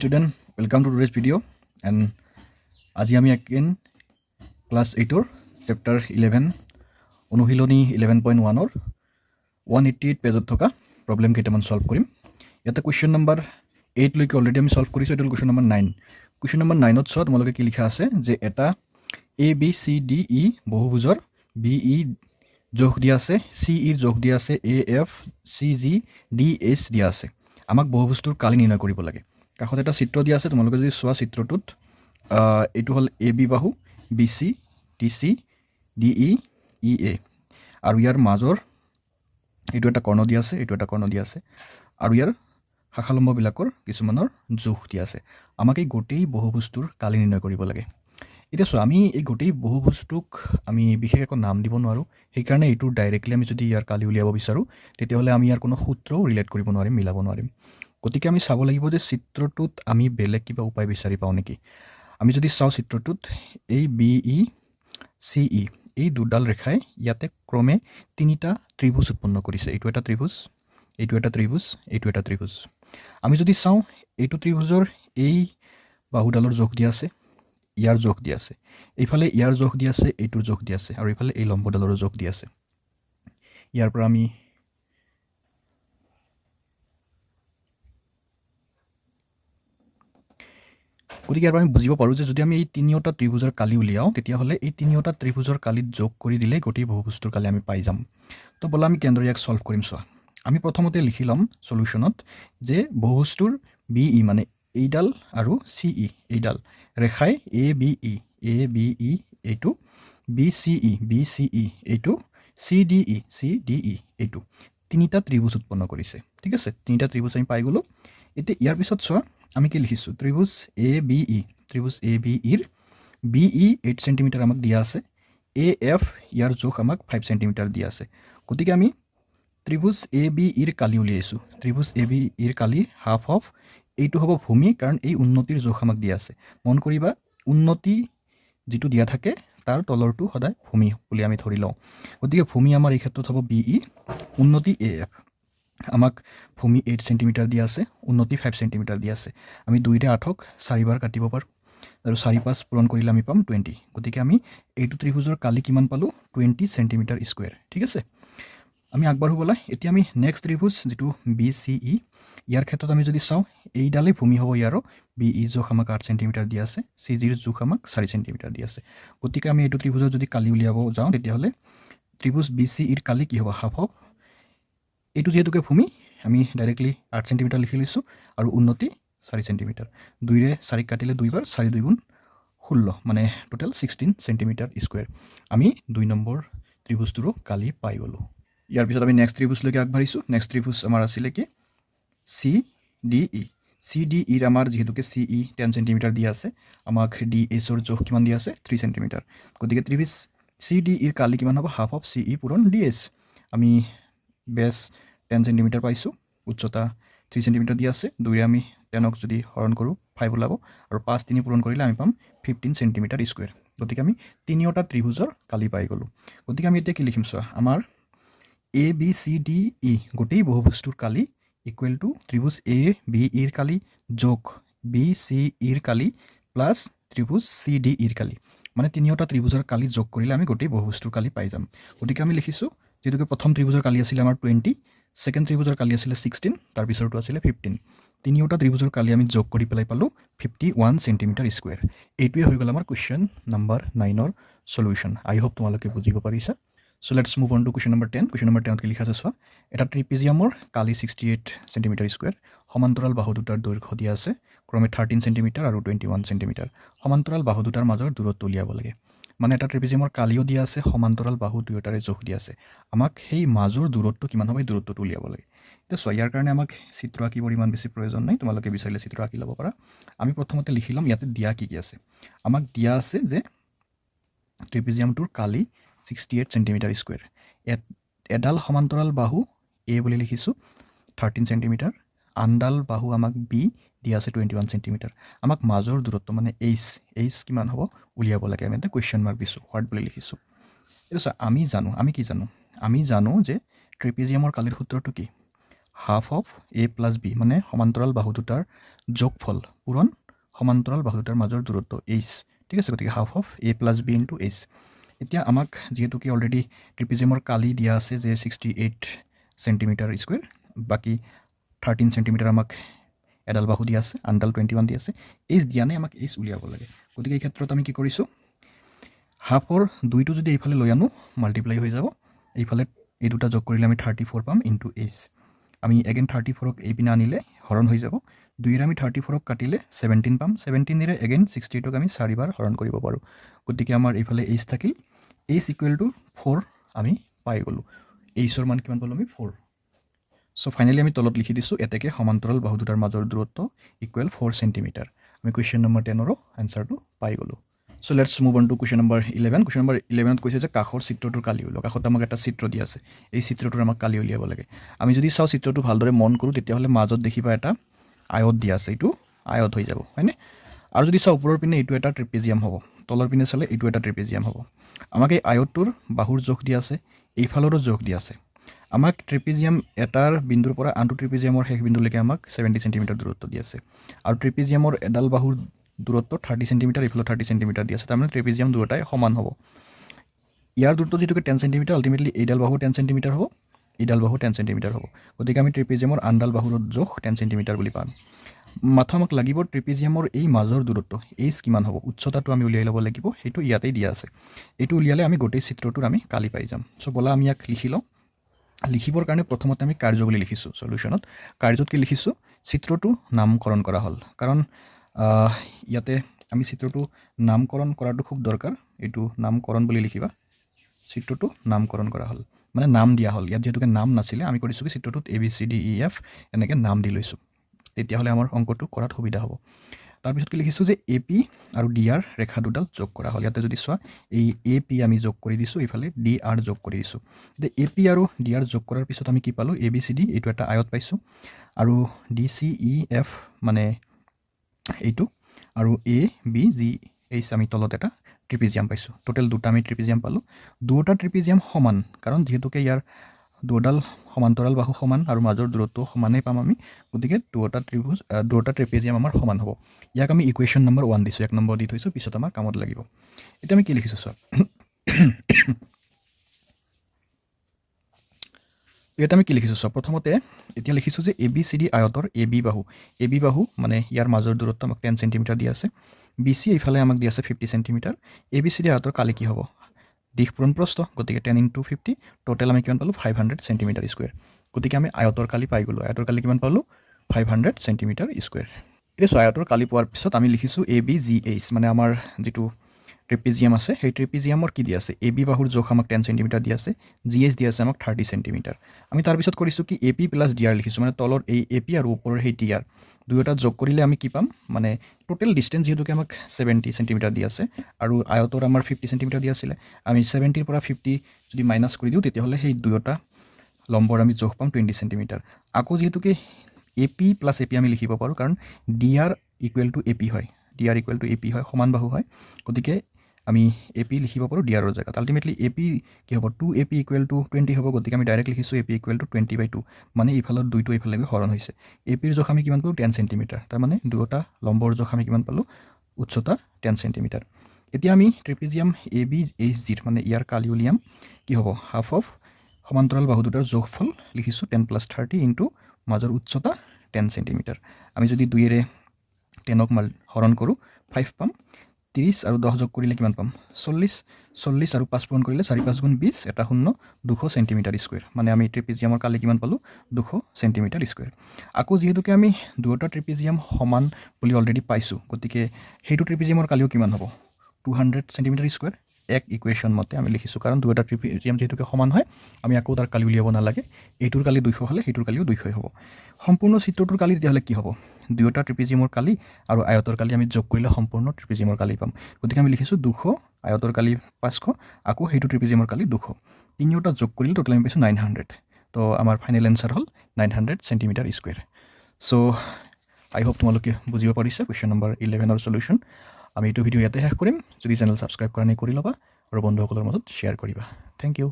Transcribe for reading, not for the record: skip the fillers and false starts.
Student, welcome to today's video. And আজি আমি again class 8 or chapter 11 অনুশীলনী 11.1 or 188 পেজত থকা problem কেইটামান সলভ কৰিম। ইয়াতে question number 8 লৈকে অলৰেডি আমি সলভ কৰিছো। এটা question number 9। question number 9 ত সব তোমালোকে কি লিখা আছে যে এটা A B C D E বহুভুজৰ B E যোগ দিয়া আছে, C E যোগ দিয়া আছে, A F C G D H দিয়া আছে। আমাক বহুভুজটোৰ কালি নিৰ্ণয় কৰিব লাগে। কাষত এটা চিত্ৰ দিয়া আছে, তোমালোকে যদি চোৱা চিত্ৰটোত এইটো হল এ বি বাহু, বি সি, টি সি, ডি ই, ই এ, আৰু ইয়াৰ মাজৰ এইটো এটা কৰ্ণ দিয়া আছে, এইটো এটা কৰ্ণ দিয়া আছে, আৰু ইয়াৰ শাখালম্ববিলাকৰ কিছুমানৰ যোগ দিয়া আছে। আমাক এই গোটেই বহুভুজটোৰ কালি নিৰ্ণয় কৰিব লাগে। এতিয়া চোৱা, আমি এই গোটেই বহুভুজটোক আমি বিশেষ একো নাম দিব নোৱাৰোঁ। সেইকাৰণে এইটো ডাইৰেক্টলি আমি যদি ইয়াৰ কালি উলিয়াব বিচাৰোঁ, তেতিয়াহ'লে আমি ইয়াৰ কোনো সূত্ৰও ৰিলেট কৰিব নোৱাৰিম, মিলাব নোৱাৰিম। গতিকে আমি চাব লাগিব যে চিত্ৰটোত আমি বেলেগ কিবা উপায় বিচাৰি পাওঁ নেকি। আমি যদি চাওঁ চিত্ৰটোত এই বি ই চি ই এই দুডাল ৰেখাই ইয়াতে ক্ৰমে তিনিটা ত্ৰিভুজ উৎপন্ন কৰিছে। এইটো এটা ত্ৰিভুজ, এইটো এটা ত্ৰিভুজ, এইটো এটা ত্ৰিভুজ। আমি যদি চাওঁ এইটো ত্ৰিভুজৰ এই বাহুডালৰ যোগ দিয়া আছে, ইয়াৰ যোগ দিয়া আছে, এইফালে ইয়াৰ যোগ দিয়া আছে, এইটোৰ যোগ দিয়া আছে, আৰু এইফালে এই লম্বডালৰো যোগ দিয়া আছে। ইয়াৰ পৰা আমি গতিকে ইয়াৰ পৰা আমি বুজিব পাৰোঁ যে যদি আমি এই তিনিওটা ত্ৰিভুজৰ কালি উলিয়াওঁ, তেতিয়াহ'লে এই তিনিওটা ত্ৰিভুজৰ কালিত যোগ কৰি দিলে গোটেই বহুভুজটোৰ কালি আমি পাই যাম। তো ব'লা আমি কেনেদৰে ইয়াক সলভ কৰিম চোৱা। আমি প্ৰথমতে লিখি ল'ম সলিউশ্যনত যে বহুভুজটোৰ বি ই মানে এইডাল আৰু চি ই এইডাল ৰেখাই এ বি ই এইটো, বি চি ই এইটো, চি ডি ই এইটো তিনিটা ত্ৰিভুজ উৎপন্ন কৰিছে। ঠিক আছে, তিনিটা ত্ৰিভুজ আমি পাই গ'লোঁ। এতিয়া ইয়াৰ পিছত চোৱা আমি কি লিখিছোঁ, ত্ৰিভুজ এ বি ইৰ বি ই 8 সেণ্টিমিটাৰ আমাক দিয়া আছে, এ এফ ইয়াৰ জোখ আমাক 5 সেণ্টিমিটাৰ দিয়া আছে। গতিকে আমি ত্ৰিভুজ এ বি ইৰ কালি উলিয়াইছোঁ। ত্ৰিভুজ এ বি ইৰ কালি হাফ অফ এইটো হ'ব ভূমি, কাৰণ এই উন্নতিৰ জোখ আমাক দিয়া আছে। মন কৰিবা, উন্নতি যিটো দিয়া থাকে তাৰ তলৰটো সদায় ভূমি বুলি আমি ধৰি লওঁ। গতিকে ভূমি আমাৰ এই ক্ষেত্ৰত হ'ব বি ই, উন্নতি এ এফ। আমাক ভূমি 8 সেণ্টিমিটাৰ দিয়া আছে, উন্নতি 5 সেণ্টিমিটাৰ দিয়া আছে। আমি 2ৰে 8ক 4বাৰ কাটিব পাৰোঁ, আৰু 4 5 পূৰণ কৰিলে আমি পাম 20। গতিকে আমি এইটো ত্ৰিভুজৰ কালি কিমান পালোঁ, 20 সেণ্টিমিটাৰ স্কুৱেৰ। ঠিক আছে, আমি আগবাঢ়ো ব'লা। এতিয়া আমি নেক্সট ত্ৰিভুজ যিটো বি চি ই, ইয়াৰ ক্ষেত্ৰত আমি যদি চাওঁ এইডালেই ভূমি হ'ব ইয়াৰো। বি ই জোখ আমাক 8 সেণ্টিমিটাৰ দিয়া আছে, চি জিৰ জোখ আমাক 4 সেণ্টিমিটাৰ দিয়া আছে। গতিকে আমি এইটো ত্ৰিভুজৰ যদি কালি উলিয়াব যাওঁ, তেতিয়াহ'লে ত্ৰিভুজ বি চি ইৰ কালি কি হ'ব, হাফ অফ এইটো যিহেতুকে ভূমি, আমি ডাইৰেক্টলি 8 সেণ্টিমিটাৰ লিখি লৈছোঁ, আৰু উন্নতি 4 সেণ্টিমিটাৰ। 2ৰে 4ক কাটিলে 2বাৰ, 4 2 গুণ 16, মানে টোটেল 16 সেণ্টিমিটাৰ স্কুৱেৰ। আমি 2 নম্বৰ ত্ৰিভুজটোৰো কালি পাই গ'লোঁ। ইয়াৰ পিছত আমি নেক্সট ত্ৰিভুজলৈকে আগবাঢ়িছোঁ। নেক্সট ত্ৰিভুজ আমাৰ আছিলে কি, চি ডি ই। চি ডি ইৰ আমাৰ যিহেতুকে চি ই 10 সেণ্টিমিটাৰ দিয়া আছে, আমাক ডি এইচৰ জোখ কিমান দিয়া আছে, 3 সেণ্টিমিটাৰ। গতিকে ত্ৰিভুজ চি ডি ইৰ কালি কিমান হ'ব, হাফ অফ চি ই পূৰণ ডি এইচ। আমি বেছ 10 সেণ্টিমিটাৰ পাইছোঁ, উচ্চতা 3 সেণ্টিমিটাৰ দিয়া আছে। 2ৰে আমি 10ক যদি হৰণ কৰোঁ 5 ওলাব, আৰু 5 3 পূৰণ কৰিলে আমি পাম 15 সেণ্টিমিটাৰ স্কুৱেৰ। গতিকে আমি তিনিওটা ত্ৰিভুজৰ কালি পাই গ'লোঁ। গতিকে আমি এতিয়া কি লিখিম চোৱা, আমাৰ এ বি চি ডি ই গোটেই বহুভুজটোৰ কালি ইকুৱেল টু ত্ৰিভুজ এ বি ইৰ কালি যোগ বি চি ইৰ কালি প্লাছ ত্ৰিভুজ চি ডি ইৰ কালি, মানে তিনিওটা ত্ৰিভুজৰ কালি যোগ কৰিলে আমি গোটেই বহুভুজটোৰ কালি পাই যাম। গতিকে আমি লিখিছোঁ, যিহেতুকে প্ৰথম ত্ৰিভুজৰ কালি আছিলে আমাৰ 20, ছেকেণ্ড ত্ৰিভুজৰ কালি আছিলে 16, তাৰপিছৰটো আছিলে 15। তিনিওটা ত্ৰিভুজৰ কালি আমি যোগ কৰি পেলাই পালোঁ 51 সেণ্টিমিটাৰ স্কুৱেৰ। এইটোৱে হৈ গ'ল আমাৰ কুৱেশ্যন নম্বৰ 9ৰ সলিউশ্যন। আই হোপ তোমালোকে বুজিব পাৰিছা। So let's move on to question number 10. Question number 10 কি লিখা আছে চোৱা, এটা ট্ৰিপেজিয়ামৰ কালি 68 সেণ্টিমিটাৰ স্কুৱেৰ, সমান্তৰাল বাহু দুটাৰ দৈৰ্ঘ্য দিয়া আছে ক্ৰমে 13 সেণ্টিমিটাৰ আৰু 21 সেণ্টিমিটাৰ। সমান্তৰাল বাহু দুটাৰ মাজৰ দূৰত্ব উলিয়াব লাগে। মানে এটা ট্ৰিপেজিয়ামৰ কালিও দিয়া আছে, সমান্তৰাল বাহু দুয়োটাৰে জোখ দিয়া আছে। আমাক সেই মাজৰ দূৰত্ব কিমান হ'ব, এই দূৰত্বটো উলিয়াব লাগে। এতিয়া চোৱা, ইয়াৰ কাৰণে আমাক চিত্ৰ আঁকিবৰ ইমান বেছি প্ৰয়োজন নাই, তোমালোকে বিচাৰিলে চিত্ৰ আঁকি ল'ব পাৰা। আমি প্ৰথমতে লিখি ল'ম ইয়াতে দিয়া কি আছে। আমাক দিয়া আছে যে ট্ৰিপেজিয়ামটোৰ কালি 68 সেণ্টিমিটাৰ স্কুৱেৰ। এডাল সমান্তৰাল বাহু এ বুলি লিখিছোঁ 13 সেণ্টিমিটাৰ, আনডাল বাহু আমাক বি দিয়া আছে 21 সেণ্টিমিটাৰ। আমাক মাজৰ দূৰত্ব মানে এইচ কিমান হ'ব উলিয়াব লাগে। আমি এটা কুৱেশ্যন মাৰ্ক দিছোঁ, হোৱাট বুলি লিখিছোঁ। এতিয়া চোৱা, আমি কি জানো যে ট্ৰেপিজিয়ামৰ কালিৰ সূত্ৰটো কি, half of A plus B মানে সমান্তৰাল বাহু দুটাৰ যোগফল পূৰণ সমান্তৰাল বাহু দুটাৰ মাজৰ দূৰত্ব এইচ ঠিক আছে গতিকে half of A plus B into H এতিয়া আমাক যিহেতুকে অলৰেডি ট্ৰিপিজিয়ামৰ কালি দিয়া আছে যে 68 সেন্টিমিটাৰ স্কুৱেৰ বাকি 13 সেন্টিমিটাৰ আমাক এডাল বাহু দিয়া আছে আনডাল 21 দিয়া আছে এইচ দিয়া নাই আমাক এইচ উলিয়াব লাগে গতিকে এই ক্ষেত্ৰত আমি কি কৰিছোঁ হাফৰ দুইটো যদি এইফালে লৈ আনো মাল্টিপ্লাই হৈ যাব এইফালে এই দুটা যোগ কৰিলে আমি 34 পাম ইনটু এইচ আমি এগেইন 34ক এই পিনে আনিলে হৰণ হৈ যাব দুইৰে আমি 34ক কাটিলে 17 পাম 17ৰে এগেইন 68ক আমি 4 বাৰ হৰণ কৰিব পাৰোঁ গতিকে আমাৰ এইফালে এইচ থাকিল এইচ ইকুৱেল টু 4 আমি পাই গ'লোঁ এইচৰ মান কিমান পালোঁ আমি 4 সো ফাইনালি আমি তলত লিখি দিছোঁ এতেকে সমান্তৰাল বাহু দুটাৰ মাজৰ দূৰত্ব ইকুৱেল 4 সেন্টিমিটাৰ আমি কুৱেশ্যন নম্বৰ 10ৰ আনসাৰটো পাই গ'লোঁ so let's move on to question number 11 question number 11ত কৈছে যে কাষৰ চিত্ৰটোৰ কালি উলিয়াওক কাষত আমাক এটা চিত্ৰ দিয়া আছে এই চিত্ৰটোৰ আমাক কালি উলিয়াব লাগে আমি যদি চাওঁ চিত্ৰটো ভালদৰে মন কৰোঁ তেতিয়াহ'লে মাজত দেখিবা এটা আয়ত দিয়া আছে এইটো আয়ত হৈ যাব হয়নে আৰু যদি চাওঁ ওপৰৰ পিনে এইটো এটা ট্ৰেপিজিয়াম হ'ব তলৰ পিনে চালে এইটো এটা ট্ৰেপিজিয়াম হ'ব আমাক এই আয়তটোৰ বাহুৰ জোখ দিয়া আছে এইফালৰো জোখ দিয়া আছে আমাক ট্ৰেপিজিয়াম এটাৰ বিন্দুৰ পৰা আনটো ট্ৰেপিজিয়ামৰ শেষ বিন্দুলৈকে আমাক 70 সেন্টিমিটাৰ দূৰত্ব দিয়া আছে আৰু ট্ৰেপিজিয়ামৰ এডাল বাহুৰ দূৰত্ব 30 সেন্টিমিটাৰ এইফালে 30 সেন্টিমিটাৰ দিয়া আছে তাৰমানে ট্ৰেপিজিয়াম দুটাই সমান হ'ব ইয়াৰ দূৰত্ব যেটোকে 10 সেন্টিমিটাৰ আলটিমেটলি এইডাল বাহু 10 সেন্টিমিটাৰ হ'ব এইডাল বাহু 10 সেন্টিমিটাৰ হ'ব গতিকে আমি ট্ৰেপিজিয়ামৰ আনডাল বাহুৰ জোখ 10 সেন্টিমিটাৰ বুলি পাম মাথা আমাক লাগিব ট্ৰেপিজিয়ামৰ এই মাজৰ দূৰত্ব এইচ কিমান হ'ব উচ্চতাটো আমি উলিয়াই ল'ব লাগিব সেইটো ইয়াতেই দিয়া আছে এইটো উলিয়ালে আমি গোটেই চিত্ৰটোৰ আমি কালি পাই যাম সো বলা আমি ইয়াক লিখি লওঁ লিখিবৰ কাৰণে প্ৰথমতে আমি কাৰ্য বুলি লিখিছোঁ সলিউশ্যনত কাৰ্যত কি লিখিছোঁ চিত্ৰটো নামকৰণ কৰা হ'ল কাৰণ ইয়াতে আমি চিত্ৰটো নামকৰণ কৰাটো খুব দৰকাৰ এইটো নামকৰণ বুলি লিখিবা চিত্ৰটো নামকৰণ কৰা হ'ল মানে নাম দিয়া হ'ল ইয়াত যেহেতুকে নাম নাছিলে আমি কৰিছোঁ কি চিত্ৰটোত A B C D E F এনেকৈ নাম দি লৈছোঁ তেতিয়াহ'লে আমাৰ অংকটো কৰাত সুবিধা হ'ব তাৰপিছত কি লিখিছোঁ যে এ পি আৰু ডি আৰ ৰেখা দুডাল যোগ কৰা হ'ল ইয়াতে যদি চোৱা এই এ পি আমি যোগ কৰি দিছোঁ এইফালে ডি আৰ যোগ কৰি দিছোঁ এতিয়া এ পি আৰু ডি আৰ যোগ কৰাৰ পিছত আমি কি পালোঁ এ বি চি ডি এইটো এটা আয়ত পাইছোঁ আৰু ডি চি ই এফ মানে এইটো আৰু এ বি জি এইচ আমি তলত এটা ট্ৰেপিজিয়াম পাইছোঁ টোটেল দুটা আমি ট্ৰেপিজিয়াম পালোঁ দুটা ট্ৰেপিজিয়াম সমান কাৰণ যিহেতুকে ইয়াৰ দুডাল সমান্তৰাল বাহু সমান আৰু মাজৰ দূৰত্ব সমানেই পাম আমি গতিকে দুটা ট্ৰেপিজিয়াম আমাৰ সমান হ'ব ইয়াক আমি ইকুৱেশ্যন নম্বৰ 1 দিছোঁ 1 নম্বৰ দি থৈছোঁ পিছত আমাৰ কামত লাগিব এতিয়া আমি কি লিখিছোঁ চোৱা ইয়াত আমি কি লিখিছোঁ চোৱা প্ৰথমতে এতিয়া লিখিছোঁ যে এ B C D আয়তৰ A B বাহু মানে ইয়াৰ মাজৰ দূৰত্ব আমাক 10 সেন্টিমিটাৰ দিয়া আছে বি চি এইফালে আমাক দিয়া আছে 50 সেন্টিমিটাৰ এ বি চি ডি আয়তৰ কালি কি হ'ব দিশ পূৰণ প্ৰস্থ গতিকে 10 × 50 টোটেল আমি কিমান পালোঁ 500 সেন্টিমিটাৰ স্কুৱেৰ গতিকে আমি আয়তৰ কালি পাই গ'লোঁ আয়তৰ কালি কিমান পালোঁ 500 সেন্টিমিটাৰ স্কুৱেৰ এতিয়া আয়তৰ কালি পোৱাৰ পিছত আমি লিখিছোঁ এ বি জি এইচ মানে আমাৰ যিটো ট্ৰেপিজিয়াম আছে সেই ট্ৰেপিজিয়ামৰ কি দিয়া আছে এ বি বাহুৰ জোখ আমাক 10 সেন্টিমিটাৰ দিয়া আছে জি এইচ দিয়া আছে আমাক 30 সেন্টিমিটাৰ আমি তাৰপিছত কৰিছোঁ কি এ পি প্লাছ ডি আৰ লিখিছোঁ মানে তলৰ এই এ পি আৰু ওপৰৰ সেই ডি আৰ দুয়োটা যোগ কৰিলে আমি কি পাম মানে টোটেল ডিষ্টেঞ্চ যিহেতুকে আমাক 70 সেন্টিমিটাৰ দিয়া আছে আৰু আয়তৰ আমাৰ 50 সেন্টিমিটাৰ দিয়া আছিলে আমি 70ৰ পৰা 50 যদি মাইনাছ কৰি দিওঁ তেতিয়াহ'লে সেই দুয়োটা লম্বৰ আমি জোখ পাম 20 সেন্টিমিটাৰ আকৌ যিহেতুকে A P plus A P আমি লিখিব পাৰোঁ কাৰণ D R equal to A P হয় D R equal to A P হয় সমান বাহু হয় গতিকে আমি এ পি লিখিব পাৰোঁ ডি আৰৰ জেগাত আল্টিমেটলি এ পি কি হ'ব 2 এ পি ইকুৱেল টু 20 হ'ব গতিকে আমি ডাইৰেক্ট লিখিছোঁ এ পি ইকুৱেল টু 20/2 মানে এইফালৰ দুইটো এইফালে হৰণ হৈছে এ পিৰ জোখ আমি কিমান পালোঁ 10 সেন্টিমিটাৰ তাৰমানে দুয়োটা লম্বৰ জোখ আমি কিমান পালোঁ উচ্চতা 10 সেন্টিমিটাৰ এতিয়া আমি trapezium A B H zero মানে ইয়াৰ কালি উলিয়াম কি হ'ব হাফ অফ সমান্তৰাল বাহু দুটাৰ যোগফল লিখিছোঁ 10 + 30 ইনটু মাজৰ উচ্চতা 10 সেন্টিমিটাৰ আমি যদি 2ৰে 10ক হৰণ কৰোঁ 5 পাম 30 আৰু 10 যোগ কৰিলে কিমান পাম 40 আৰু 5 পূৰণ কৰিলে 4 5 গুণ 20 এটা শূন্য 200 সেন্টিমিটাৰ স্কুৱেৰ মানে আমি ট্ৰেপিজিয়ামৰ কালি কিমান পালোঁ 200 সেন্টিমিটাৰ স্কুৱেৰ আকৌ যিহেতুকে আমি দুয়োটা ট্ৰেপিজিয়াম সমান বুলি অলৰেডি পাইছোঁ গতিকে সেইটো ট্ৰেপিজিয়ামৰ কালিও কিমান হ'ব 200 সেন্টিমিটাৰ স্কুৱেৰ এক ইকুৱেশ্যন মতে আমি লিখিছোঁ কাৰণ দুয়োটা ট্ৰেপিজিয়াম যেহেতুকে সমান হয় আমি আকৌ তাৰ কালি উলিয়াব নালাগে এইটোৰ কালি 200 হ'লে সেইটোৰ কালিও 200 হ'ব সম্পূৰ্ণ চিত্ৰটোৰ কালি তেতিয়াহ'লে কি হ'ব দুয়োটা ট্ৰেপিজিয়ামৰ কালি আৰু আয়তৰ কালি আমি যোগ কৰিলে সম্পূৰ্ণ ট্ৰেপিজিয়ামৰ কালি পাম গতিকে আমি লিখিছোঁ 200 আয়তৰ কালি 500 আকৌ সেইটো ট্ৰেপিজিয়ামৰ কালি 200 তিনিওটা যোগ কৰিলে টোটেল আমি পাইছোঁ 900 তো আমাৰ ফাইনেল এনসাৰ হ'ল 900 সেন্টিমিটাৰ স্কুৱেৰ সো আই হোপ তোমালোকে বুজিব পাৰিছা কুৱেশ্যন নম্বৰ 11ৰ সলিউশ্যন আমি এইটো ভিডিঅ' ইয়াতে শেষ কৰিম যদি চেনেল ছাবস্ক্ৰাইব কৰা নাই কৰি ল'বা আৰু বন্ধুসকলৰ মাজত শ্বেয়াৰ কৰিবা থেংক ইউ